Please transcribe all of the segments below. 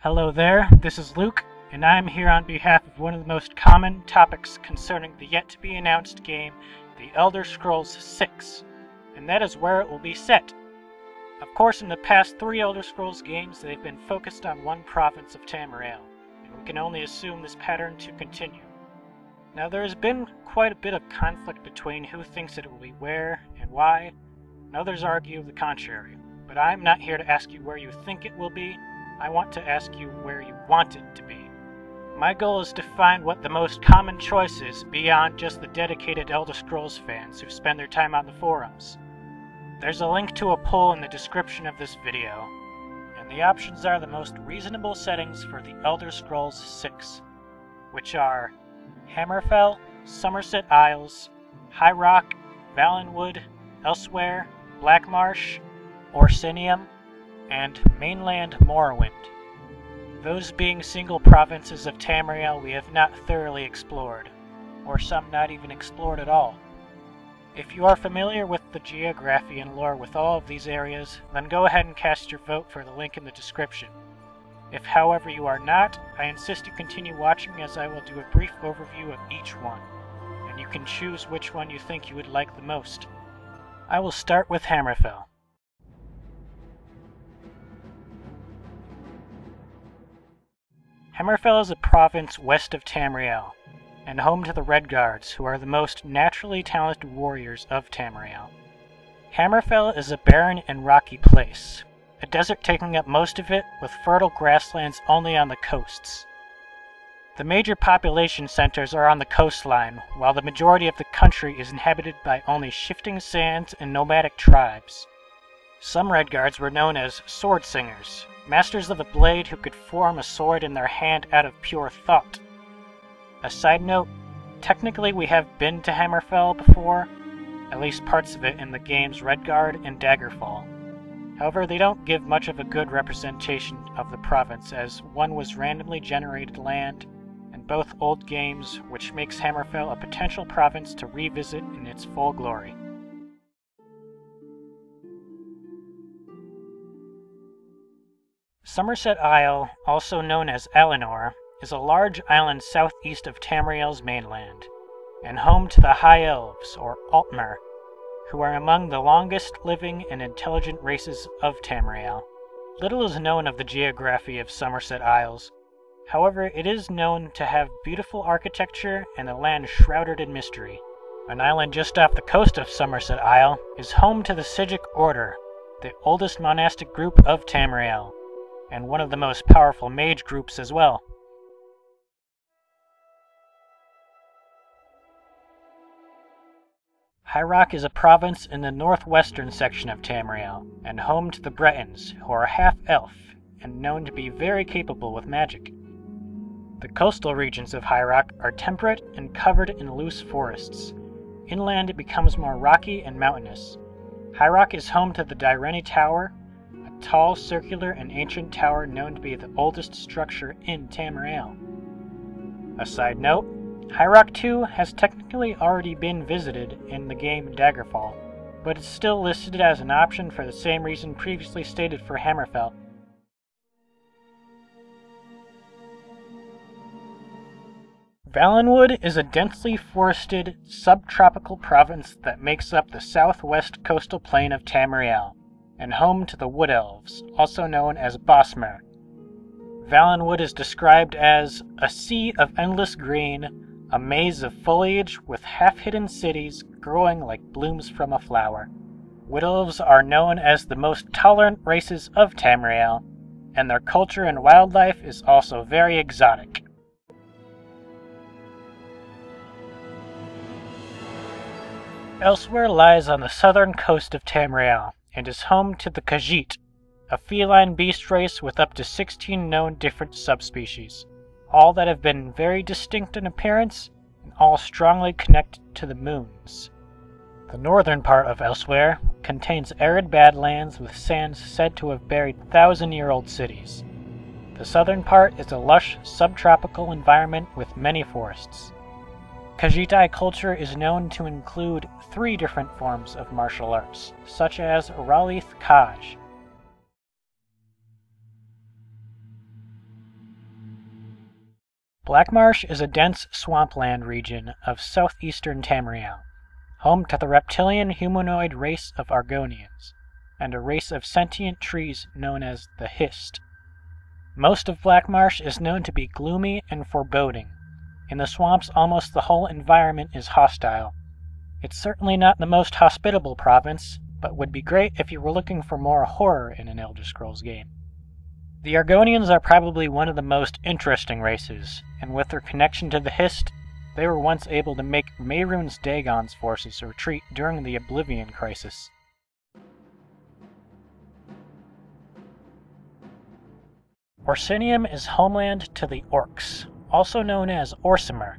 Hello there, this is Luke, and I'm here on behalf of one of the most common topics concerning the yet-to-be-announced game, The Elder Scrolls 6, and that is where it will be set. Of course, in the past 3 Elder Scrolls games, they've been focused on one province of Tamriel, and we can only assume this pattern to continue. Now, there has been quite a bit of conflict between who thinks that it will be where and why, and others argue the contrary. But I'm not here to ask you where you think it will be. I want to ask you where you want it to be. My goal is to find what the most common choice is beyond just the dedicated Elder Scrolls fans who spend their time on the forums. There's a link to a poll in the description of this video, and the options are the most reasonable settings for the Elder Scrolls 6, which are Hammerfell, Somerset Isles, High Rock, Valenwood, Elsewhere, Blackmarsh, Orsinium, and mainland Morrowind. Those being single provinces of Tamriel we have not thoroughly explored, or some not even explored at all. If you are familiar with the geography and lore with all of these areas, then go ahead and cast your vote for the link in the description. If however you are not, I insist you continue watching as I will do a brief overview of each one, and you can choose which one you think you would like the most. I will start with Hammerfell. Hammerfell is a province west of Tamriel, and home to the Redguards, who are the most naturally talented warriors of Tamriel. Hammerfell is a barren and rocky place, a desert taking up most of it, with fertile grasslands only on the coasts. The major population centers are on the coastline, while the majority of the country is inhabited by only shifting sands and nomadic tribes. Some Redguards were known as sword singers, masters of the blade who could form a sword in their hand out of pure thought. A side note, technically we have been to Hammerfell before, at least parts of it in the games Redguard and Daggerfall. However, they don't give much of a good representation of the province, as one was randomly generated land in both old games, which makes Hammerfell a potential province to revisit in its full glory. Somerset Isle, also known as Alinor, is a large island southeast of Tamriel's mainland, and home to the High Elves, or Altmer, who are among the longest living and intelligent races of Tamriel. Little is known of the geography of Somerset Isles. However, it is known to have beautiful architecture and a land shrouded in mystery. An island just off the coast of Somerset Isle is home to the Sigic Order, the oldest monastic group of Tamriel, and one of the most powerful mage groups as well. High Rock is a province in the northwestern section of Tamriel, and home to the Bretons, who are half-elf, and known to be very capable with magic. The coastal regions of High Rock are temperate and covered in loose forests. Inland it becomes more rocky and mountainous. High Rock is home to the Dyreni Tower, a tall, circular, and ancient tower known to be the oldest structure in Tamriel. A side note, High Rock 2 has technically already been visited in the game Daggerfall, but it's still listed as an option for the same reason previously stated for Hammerfell. Valenwood is a densely forested, subtropical province that makes up the southwest coastal plain of Tamriel, and home to the Wood Elves, also known as Bosmer. Valenwood is described as a sea of endless green, a maze of foliage with half-hidden cities growing like blooms from a flower. Wood Elves are known as the most tolerant races of Tamriel, and their culture and wildlife is also very exotic. Elsewhere lies on the southern coast of Tamriel, and is home to the Khajiit, a feline beast race with up to 16 known different subspecies, all that have been very distinct in appearance, and all strongly connected to the moons. The northern part of Elsewhere contains arid badlands with sands said to have buried 1,000-year-old cities. The southern part is a lush subtropical environment with many forests. Khajiitai culture is known to include 3 different forms of martial arts, such as Ralith Kaj, Blackmarsh is a dense swampland region of southeastern Tamriel, home to the reptilian humanoid race of Argonians, and a race of sentient trees known as the Hist. Most of Blackmarsh is known to be gloomy and foreboding. In the swamps, almost the whole environment is hostile. It's certainly not the most hospitable province, but would be great if you were looking for more horror in an Elder Scrolls game. The Argonians are probably one of the most interesting races, and with their connection to the Hist, they were once able to make Mehrunes Dagon's forces retreat during the Oblivion Crisis. Orsinium is homeland to the Orcs, also known as Orsimer.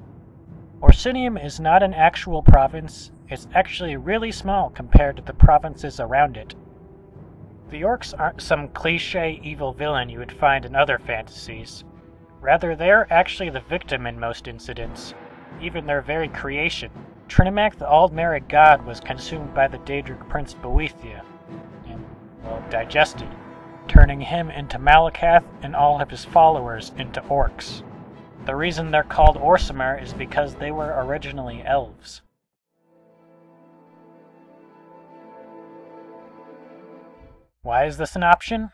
Orsinium is not an actual province, it's actually really small compared to the provinces around it. The Orcs aren't some cliché evil villain you would find in other fantasies. Rather, they're actually the victim in most incidents, even their very creation. Trinimac, the Aldmeric god, was consumed by the Daedric prince Boethia, and, well, digested, turning him into Malakath and all of his followers into orcs. The reason they're called Orsimer is because they were originally elves. Why is this an option?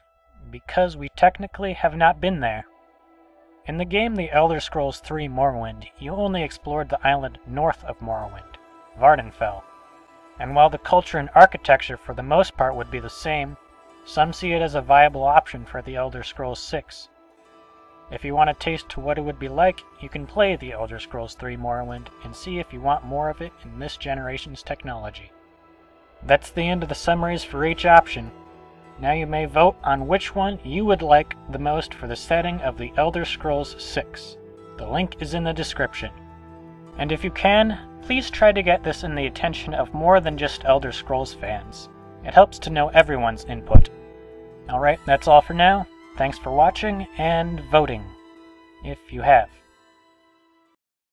Because we technically have not been there. In the game The Elder Scrolls III Morrowind, you only explored the island north of Morrowind, Vardenfell. And while the culture and architecture for the most part would be the same, some see it as a viable option for The Elder Scrolls VI. If you want a taste to what it would be like, you can play The Elder Scrolls III Morrowind and see if you want more of it in this generation's technology. That's the end of the summaries for each option. Now you may vote on which one you would like the most for the setting of The Elder Scrolls VI. The link is in the description. And if you can, please try to get this in the attention of more than just Elder Scrolls fans. It helps to know everyone's input. Alright, that's all for now. Thanks for watching and voting, if you have.